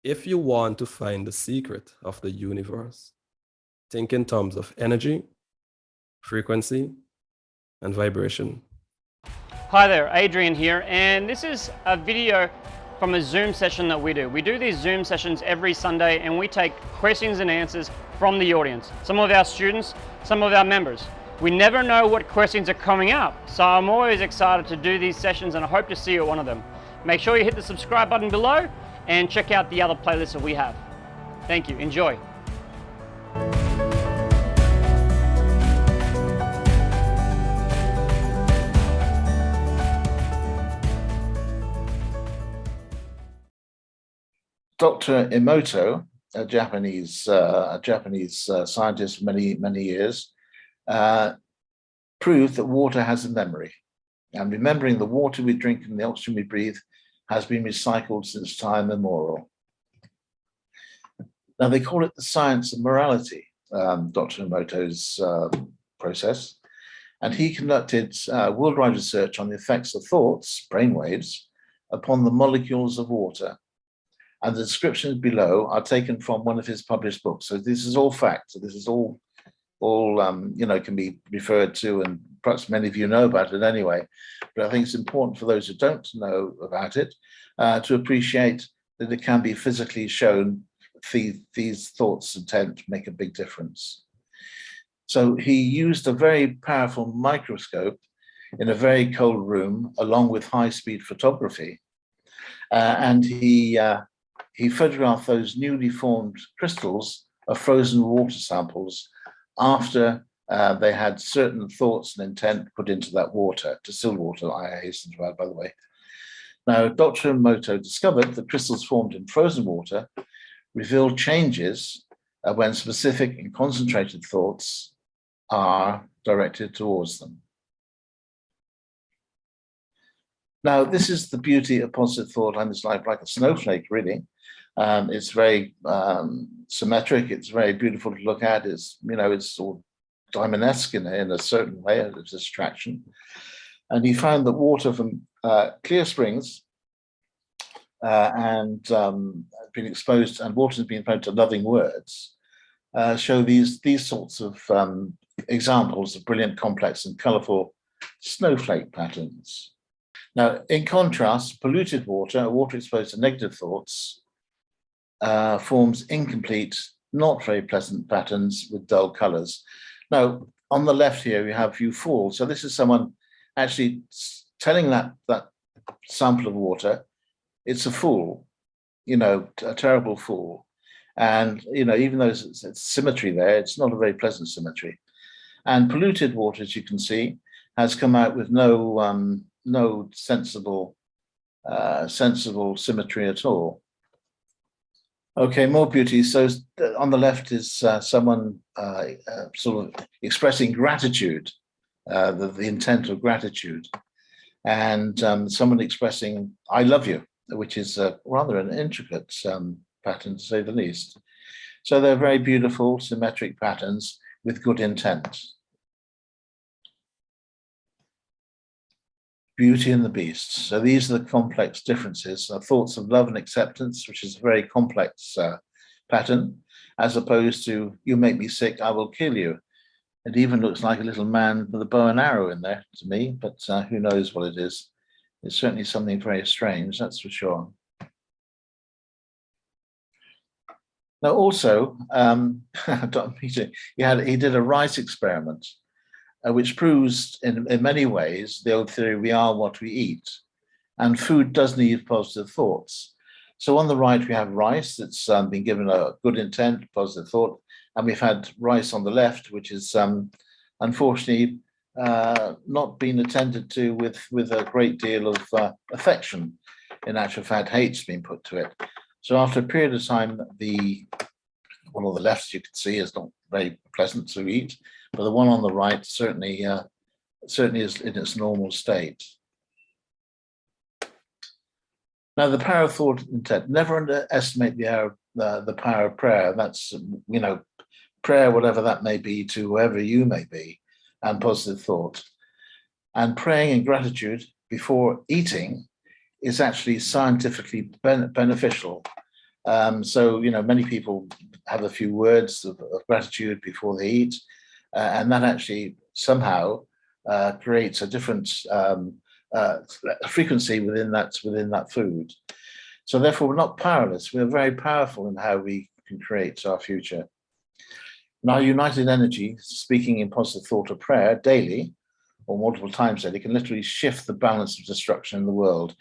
If you want to find the secret of the universe, think in terms of energy, frequency, and vibration. Hi there, Adrian here, and this is a video from a Zoom session that we do. We do these Zoom sessions every Sunday and we take questions and answers from the audience, some of our students, some of our members. We never know what questions are coming up, so I'm always excited to do these sessions and I hope to see you at one of them. Make sure you hit the subscribe button below and check out the other playlists that we have. Thank you, enjoy. Dr. Emoto, a Japanese scientist for many years, proved that water has a memory. And remembering the water we drink and the oxygen we breathe has been recycled since time immemorial. Now, they call it the science of morality, Dr. Emoto's process. And he conducted worldwide research on the effects of thoughts, brainwaves, upon the molecules of water. And the descriptions below are taken from one of his published books. So this is all fact. So this is all can be referred to, and perhaps many of you know about it anyway. But I think it's important for those who don't know about it to appreciate that it can be physically shown. These thoughts intent make a big difference. So he used a very powerful microscope in a very cold room, along with high-speed photography, and he photographed those newly formed crystals of frozen water samples after they had certain thoughts and intent put into that water, distilled water, I hasten to add, by the way. Now, Dr. Emoto discovered that crystals formed in frozen water reveal changes when specific and concentrated thoughts are directed towards them. Now, this is the beauty of positive thought, and it's like a snowflake, really. It's very symmetric. It's very beautiful to look at. It's sort of diamond-esque in a certain way. It's abstraction. And he found that water from clear springs and been exposed, and water has been exposed to loving words, show these sorts of examples of brilliant, complex, and colorful snowflake patterns. Now, in contrast, polluted water, water exposed to negative thoughts, forms incomplete, not very pleasant patterns with dull colors. Now, on the left here, we have you fall. So this is someone actually telling that sample of water, it's a fool, a terrible fool. And, even though it's symmetry there, it's not a very pleasant symmetry. And polluted water, as you can see, has come out with no sensible symmetry at all. Okay, more beauty. So on the left is someone sort of expressing gratitude, the intent of gratitude, and someone expressing "I love you," which is rather an intricate pattern, to say the least. So they're very beautiful, symmetric patterns with good intent. Beauty and the Beast. So these are the complex differences, thoughts of love and acceptance, which is a very complex pattern, as opposed to "you make me sick, I will kill you." It even looks like a little man with a bow and arrow in there to me, but who knows what it is. It's certainly something very strange, that's for sure. Now also, Dr. Peter, he did a rice experiment, which proves in many ways the old theory, we are what we eat, and food does need positive thoughts. So on the right, we have rice that's been given a good intent, positive thought, and we've had rice on the left, which is unfortunately not been attended to with a great deal of affection. In actual fact, hate's been put to it. So after a period of time, the one on the left, as you can see, is not very pleasant to eat, but the one on the right certainly is in its normal state. Now, the power of thought and intent. Never underestimate the power of prayer. That's, prayer, whatever that may be, to whoever you may be, and positive thought. And praying in gratitude before eating is actually scientifically beneficial So, many people have a few words of gratitude before they eat, and that actually somehow creates a different frequency within that food. So therefore, we're not powerless. We're very powerful in how we can create our future. And our united energy, speaking in positive thought or prayer daily, or multiple times daily, can literally shift the balance of destruction in the world.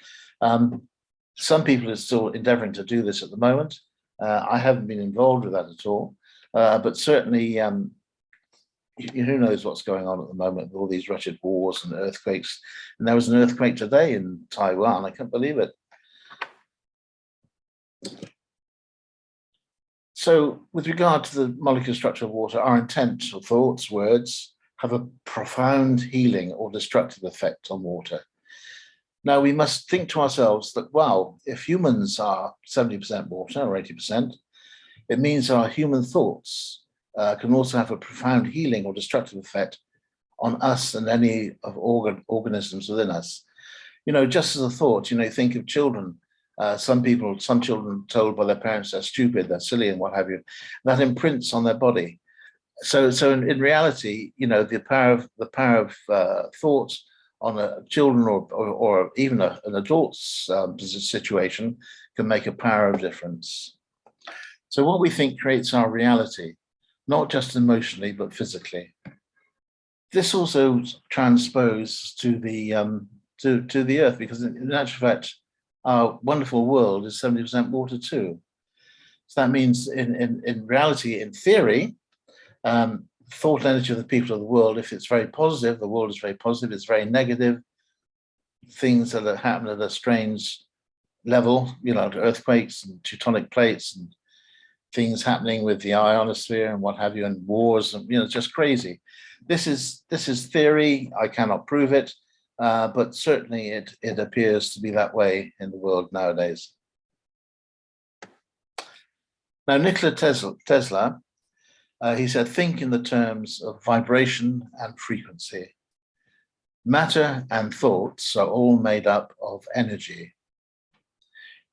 Some people are still endeavoring to do this at the moment. I haven't been involved with that at all, but certainly who knows what's going on at the moment with all these wretched wars and earthquakes. And there was an earthquake today in Taiwan. I can't believe it. So with regard to the molecular structure of water, our intent or thoughts, words, have a profound healing or destructive effect on water. Now, we must think to ourselves that, well, if humans are 70% water or 80%, it means our human thoughts can also have a profound healing or destructive effect on us and any of organisms within us. Just as a thought, think of children. Some children told by their parents they're stupid, they're silly, and what have you. That imprints on their body. So in reality, the power of thought on children or even an adult's situation can make a power of difference. So what we think creates our reality, not just emotionally, but physically. This also transposes to the earth, because in actual fact, our wonderful world is 70% water too. So that means in reality, in theory, thought energy of the people of the world, if it's very positive, the world is very positive. It's very negative, things that happen at a strange level, earthquakes and tectonic plates and things happening with the ionosphere and what have you, and wars, and it's just crazy. This is theory. I cannot prove it, but certainly it appears to be that way in the world nowadays. Now, Nikola Tesla, he said, think in the terms of vibration and frequency. Matter and thoughts are all made up of energy.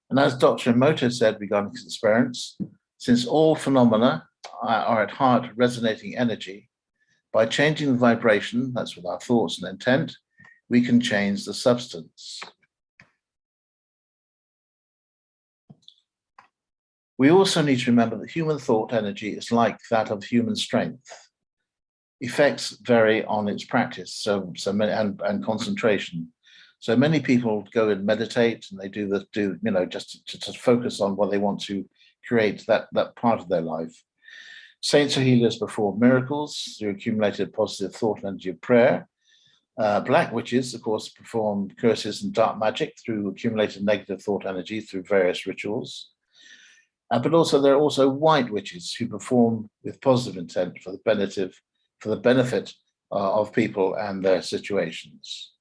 And as Dr. Emoto said regarding his experience, since all phenomena are at heart resonating energy, by changing the vibration, that's with our thoughts and intent, we can change the substance. We also need to remember that human thought energy is like that of human strength. Effects vary on its practice, and concentration. So many people go and meditate, and they just to focus on what they want to create, that part of their life. Saints or healers perform miracles through accumulated positive thought and energy of prayer. Black witches, of course, perform curses and dark magic through accumulated negative thought energy through various rituals. But also there are also white witches who perform with positive intent for the benefit of people and their situations.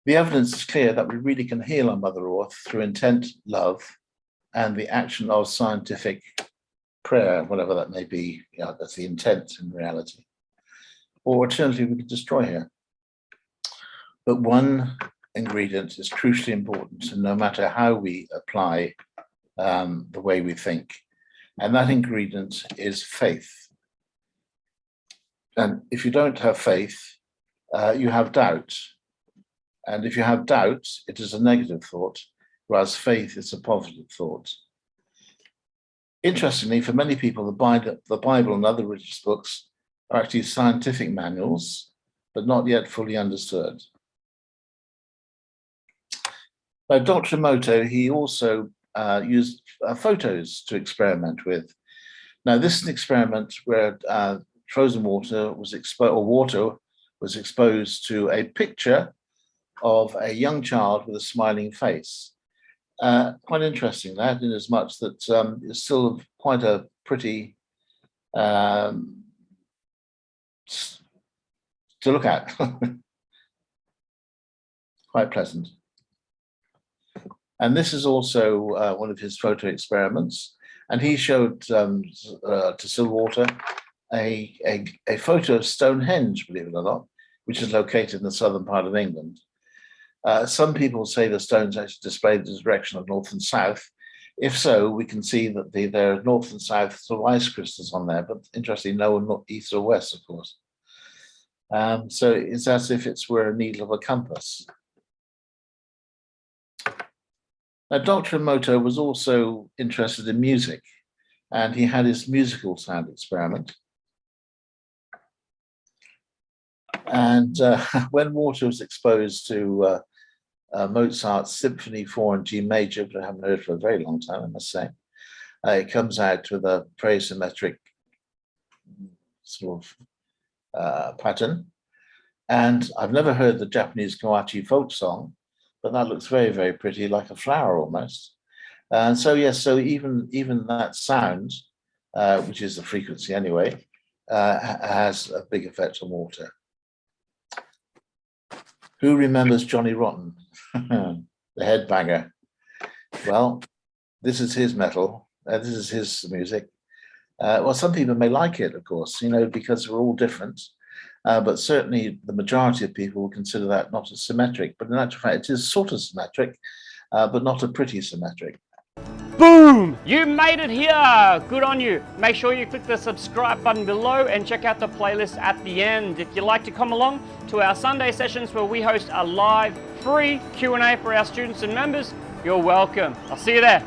The evidence is clear that we really can heal our Mother Earth through intent, love, and the action of scientific prayer, whatever that may be. That's the intent in reality. Or alternatively, we could destroy her. But one ingredient is crucially important, and no matter how we apply the way we think, and that ingredient is faith. And if you don't have faith, you have doubt. And if you have doubt, it is a negative thought, whereas faith is a positive thought. Interestingly, for many people, the Bible and other religious books are actually scientific manuals, but not yet fully understood. Now, Dr. Emoto, he also used photos to experiment with. Now, this is an experiment where frozen water was exposed to a picture of a young child with a smiling face. Quite interesting, that, in as much that it's still quite a pretty to look at. Quite pleasant. And this is also one of his photo experiments. And he showed to Stillwater a photo of Stonehenge, believe it or not, which is located in the southern part of England. Some people say the stones actually display the direction of north and south, If so, we can see that there are north and south sort of ice crystals on there, but interestingly, no one east or west, of course. So it's as if it's were a needle of a compass. Now, Dr. Emoto was also interested in music, and he had his musical sound experiment. And when water was exposed to Mozart's Symphony 4 in G major, but I haven't heard for a very long time, I must say, it comes out with a parasymetric sort of pattern. And I've never heard the Japanese kawachi folk song, but that looks very, very pretty, like a flower almost. And so, yes, so even that sound, which is the frequency anyway, has a big effect on water. Who remembers Johnny Rotten, the headbanger? Well, this is his metal. This is his music. Well, some people may like it, of course, because we're all different. But certainly the majority of people will consider that not as symmetric. But in actual fact, it is sort of symmetric, but not a pretty symmetric. Boom! You made it here! Good on you. Make sure you click the subscribe button below and check out the playlist at the end. If you'd like to come along to our Sunday sessions where we host a live, free Q&A for our students and members, you're welcome. I'll see you there.